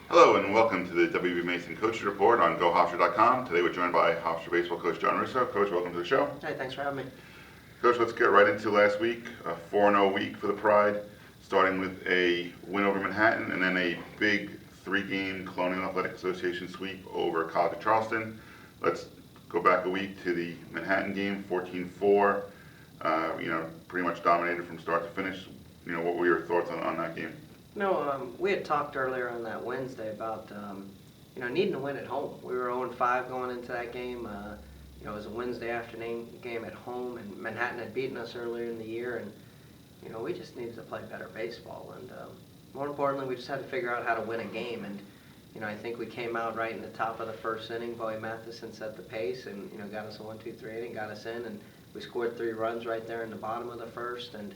Hello and welcome to the WB Mason Coach Report on GoHofstra.com. Today we're joined by Hofstra baseball coach John Russo. Coach, welcome to the show. Hey, thanks for having me. Coach, let's get right into last week. A 4-0 week for the Pride, starting with a win over Manhattan and then a big three-game Colonial Athletic Association sweep over College of Charleston. Let's go back a week to the Manhattan game, 14-4. Pretty much dominated from start to finish. What were your thoughts on that game? We had talked earlier on that Wednesday about, needing to win at home. We were 0-5 going into that game. It was a Wednesday afternoon game at home, and Manhattan had beaten us earlier in the year, and, we just needed to play better baseball. And more importantly, we just had to figure out how to win a game. And, I think we came out right in the top of the first inning. Bowie Matheson set the pace and, got us a 1-2-3 inning, got us in, and we scored 3 runs right there in the bottom of the first. And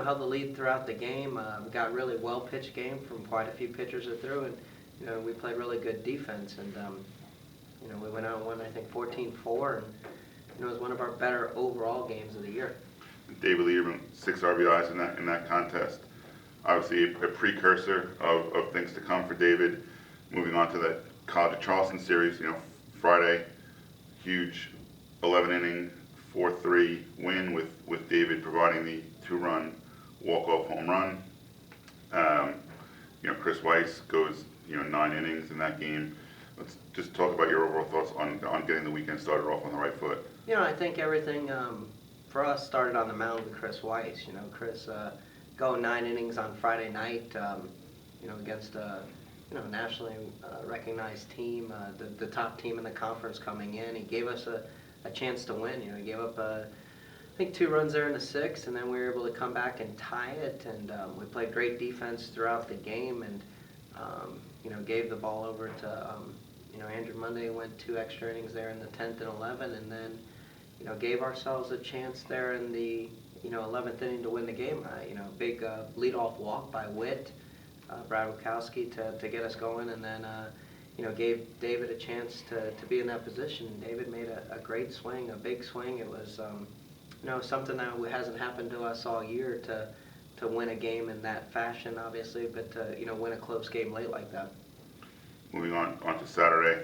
held the lead throughout the game. We got a really well-pitched game from quite a few pitchers that threw, and we played really good defense. And we went out and won, I think, 14-4, and it was one of our better overall games of the year. David Lieberman, 6 RBIs in that contest. Obviously, a precursor of things to come for David. Moving on to that College of Charleston series, Friday, huge 11-inning 4-3 win with David providing the 2-run walk-off home run. Chris Weiss goes 9 innings in that game. Let's just talk about your overall thoughts on getting the weekend started off on the right foot. I think everything for us started on the mound with Chris Weiss. Chris going 9 innings on Friday night. Against a nationally recognized team, the top team in the conference coming in. He gave us a chance to win. He gave up I think 2 runs there in the 6th, and then we were able to come back and tie it. And we played great defense throughout the game, and gave the ball over to Andrew Monday. Went 2 extra innings there in the 10th and 11th, and then gave ourselves a chance there in the 11th inning to win the game. Big leadoff walk by Witt, Brad Wachowski to get us going, and then gave David a chance to be in that position. David made a great swing, a big swing. It was something that hasn't happened to us all year to win a game in that fashion, obviously, but to win a close game late like that. Moving on to Saturday,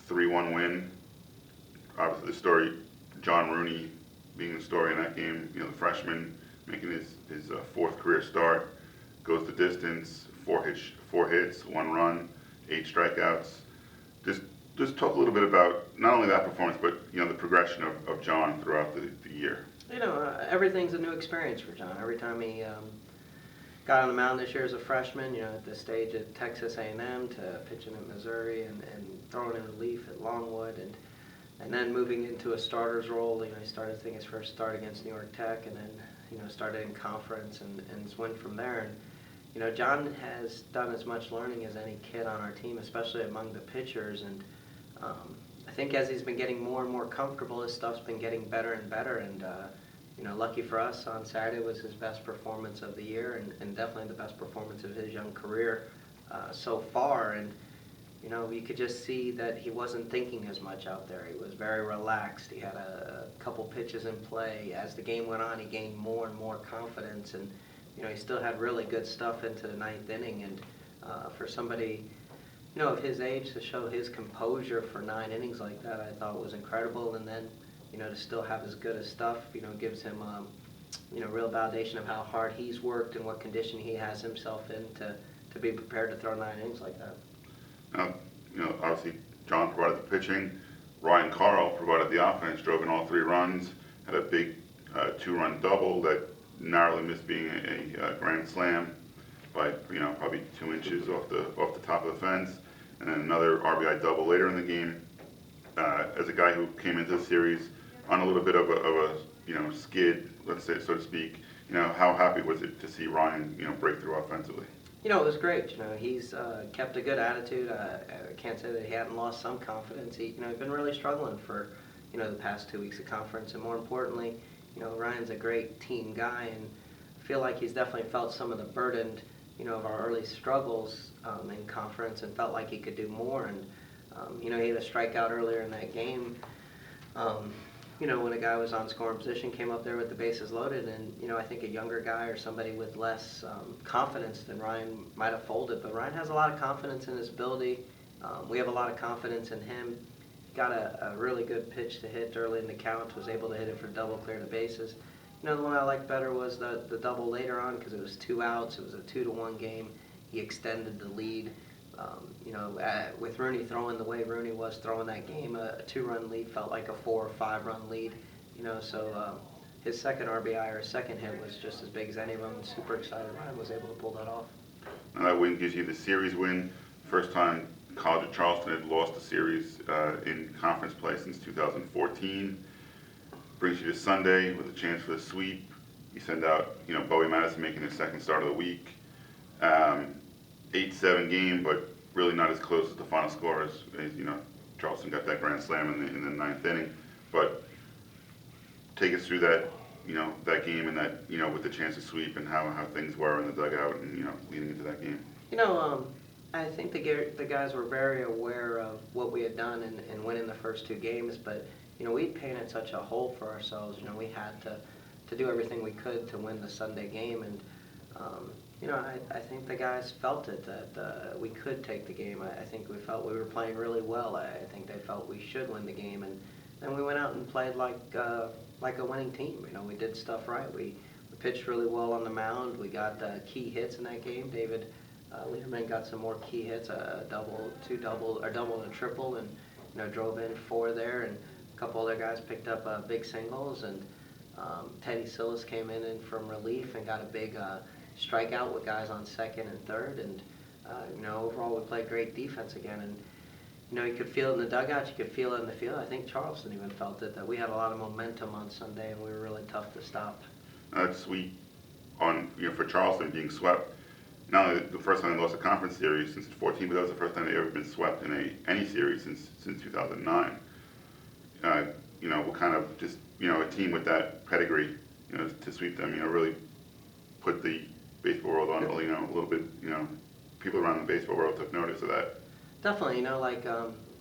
3-1 win. Obviously, the story, John Rooney being the story in that game. The freshman making his 4th career start, goes the distance, 4 hits, 1 run, 8 strikeouts. Just talk a little bit about not only that performance, but the progression of John throughout the year. Everything's a new experience for John. Every time he got on the mound this year as a freshman, at the stage at Texas A&M to pitching at Missouri and throwing in relief at Longwood, and then moving into a starter's role. He started, I think, his first start against New York Tech, and then started in conference and went from there. And John has done as much learning as any kid on our team, especially among the pitchers. And I think as he's been getting more and more comfortable, his stuff's been getting better and better. And lucky for us, on Saturday was his best performance of the year, and definitely the best performance of his young career so far. And you could just see that he wasn't thinking as much out there. He was very relaxed. He had a couple pitches in play. As the game went on, he gained more and more confidence, and he still had really good stuff into the 9th inning. And for somebody of his age to show his composure for 9 innings like that, I thought was incredible. And then to still have as good as stuff, gives him real validation of how hard he's worked and what condition he has himself in to be prepared to throw 9 innings like that. Now, obviously John provided the pitching. Ryan Carl provided the offense, drove in all 3 runs, had a big 2-run double that narrowly missed being a grand slam by probably 2 inches off the top of the fence, and then another RBI double later in the game. As a guy who came into the series on a little bit of a skid, let's say, so to speak, how happy was it to see Ryan break through offensively? It was great. He's kept a good attitude. I can't say that he hadn't lost some confidence. He's been really struggling for the past 2 weeks of conference, and more importantly, Ryan's a great team guy, and I feel like he's definitely felt some of the burden of our early struggles in conference, and felt like he could do more. And he had a strikeout earlier in that game when a guy was on scoring position, came up there with the bases loaded, and, I think a younger guy or somebody with less confidence than Ryan might have folded. But Ryan has a lot of confidence in his ability. We have a lot of confidence in him. Got a really good pitch to hit early in the count, was able to hit it for double, clear the bases. The one I liked better was the double later on, because it was 2 outs. It was a 2-1 game. He extended the lead. With Rooney throwing the way Rooney was throwing that game, a 2-run lead felt like a 4 or 5-run lead. So his second RBI or second hit was just as big as any of them. Super excited Ryan was able to pull that off. Now that win gives you the series win. First time College of Charleston had lost a series in conference play since 2014. Brings you to Sunday with a chance for the sweep. You send out, Bowie Madison making his second start of the week. 8-7 game, but really not as close as the final score as Charleston got that grand slam in the 9th inning. But take us through that, that game and that, with the chance to sweep and how things were in the dugout and, leading into that game. I think the guys were very aware of what we had done in winning the first 2 games, but we'd painted such a hole for ourselves. We had to do everything we could to win the Sunday game, and I think the guys felt it, that we could take the game. I think we felt we were playing really well. I think they felt we should win the game, and then we went out and played like a winning team. We did stuff right. We pitched really well on the mound. We got key hits in that game. David Lederman got some more key hits, a double and a triple, and drove in 4 there, and a couple other guys picked up big singles, and Teddy Silas came in from relief and got a big strikeout with guys on second and third, and overall we played great defense again, and you could feel it in the dugout, you could feel it in the field. I think Charleston even felt it, that we had a lot of momentum on Sunday, and we were really tough to stop. That's sweet for Charleston being swept. Not only the first time they lost a conference series since 2014, but that was the first time they've ever been swept in any series since 2009. What kind of just a team with that pedigree, to sweep them, really put the baseball world on, a little bit, people around the baseball world took notice of that. Definitely,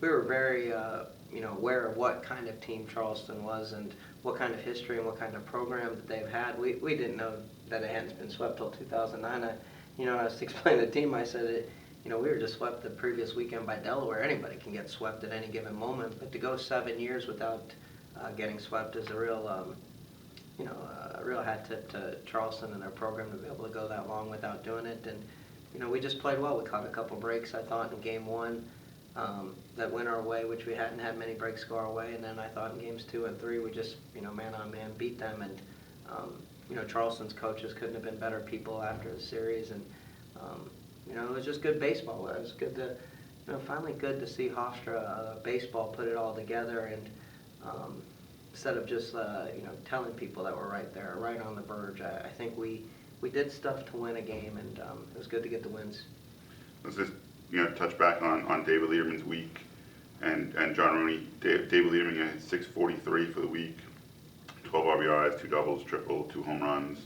we were very, aware of what kind of team Charleston was and what kind of history and what kind of program that they've had. We didn't know that it hadn't been swept till 2009. I was explaining to the team, I said, we were just swept the previous weekend by Delaware. Anybody can get swept at any given moment, but to go 7 years without getting swept is a real, a real hat tip to Charleston and their program to be able to go that long without doing it. And, we just played well. We caught a couple breaks, I thought, in game 1 that went our way, which we hadn't had many breaks go our way. And then I thought in games 2 and 3, we just, man-on-man beat them. And, Charleston's coaches couldn't have been better people after the series. And, it was just good baseball. It was good to, finally good to see Hofstra baseball put it all together. And instead of just, telling people that we're right there, right on the verge, I think we did stuff to win a game, and it was good to get the wins. Let's just, touch back on David Lederman's week and John Rooney. David Lederman had 643 for the week, 12 RBIs, 2 doubles, triple, 2 home runs.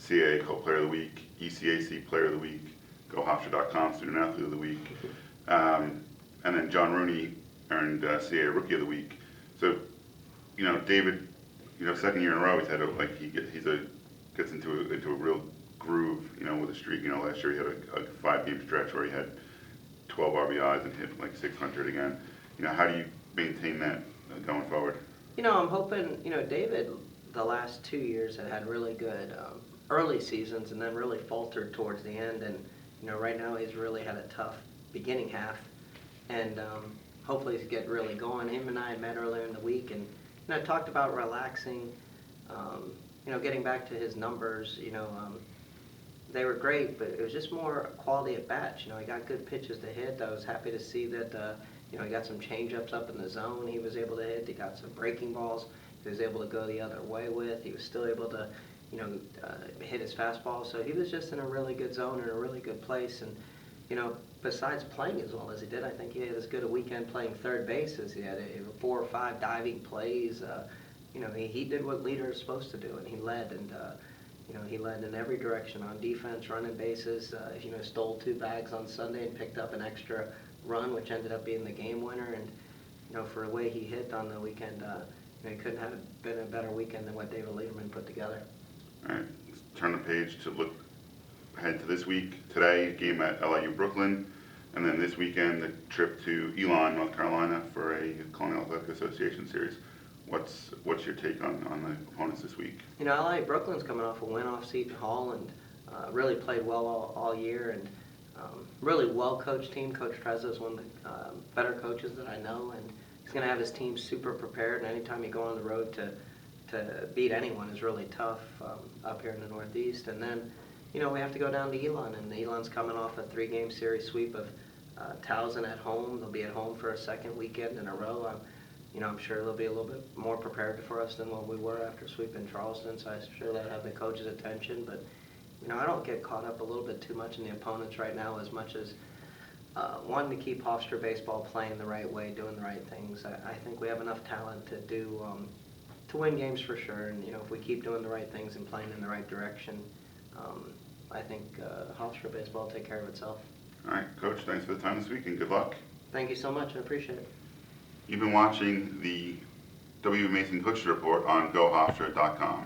CAA Co-Player of the Week, ECAC Player of the Week, GoHofstra.com Student Athlete of the Week. And then John Rooney earned CAA Rookie of the Week. So, David, second year in a row, gets into a real groove, with a streak. Last year he had a 5-game stretch where he had 12 RBIs and hit like 600 again. How do you maintain that going forward? I'm hoping, David, the last 2 years had really good early seasons and then really faltered towards the end. And, right now he's really had a tough beginning half. And hopefully he's getting really going. Him and I had met earlier in the week, and I talked about relaxing, getting back to his numbers. They were great, but it was just more quality at bats. He got good pitches to hit. I was happy to see that, he got some change-ups up in the zone he was able to hit. He got some breaking balls he was able to go the other way with. He was still able to, hit his fastball. So he was just in a really good zone and a really good place. And, besides playing as well as he did, I think he had as good a weekend playing third base as he had 4 or 5 diving plays. He did what leader is supposed to do, and he led. And, he led in every direction on defense, running bases. Stole 2 bags on Sunday and picked up an extra run, which ended up being the game winner. And, for the way he hit on the weekend, It couldn't have been a better weekend than what David Lederman put together. All right, let's turn the page to look ahead to this week. Today, game at LIU Brooklyn, and then this weekend, the trip to Elon, North Carolina for a Colonial Athletic Association series. What's your take on the opponents this week? You know, LA Brooklyn's coming off a win off Seton Hall and really played well all year, and really well-coached team. Coach Trezza is one of the better coaches that I know, and he's going to have his team super prepared, and anytime you go on the road to beat anyone is really tough up here in the Northeast. And then, you know, we have to go down to Elon, and Elon's coming off a 3-game series sweep of Towson at home. They'll be at home for a second weekend in a row. I'm sure they'll be a little bit more prepared for us than what we were after sweeping Charleston, so I'm sure that'll have the coach's attention. But, you know, I don't get caught up a little bit too much in the opponents right now as much as wanting to keep Hofstra baseball playing the right way, doing the right things. I think we have enough talent to win games for sure, and, you know, if we keep doing the right things and playing in the right direction, I think Hofstra baseball will take care of itself. All right, Coach, thanks for the time this week, and good luck. Thank you so much. I appreciate it. You've been watching the W. Mason Coaches Report on GoHofstra.com.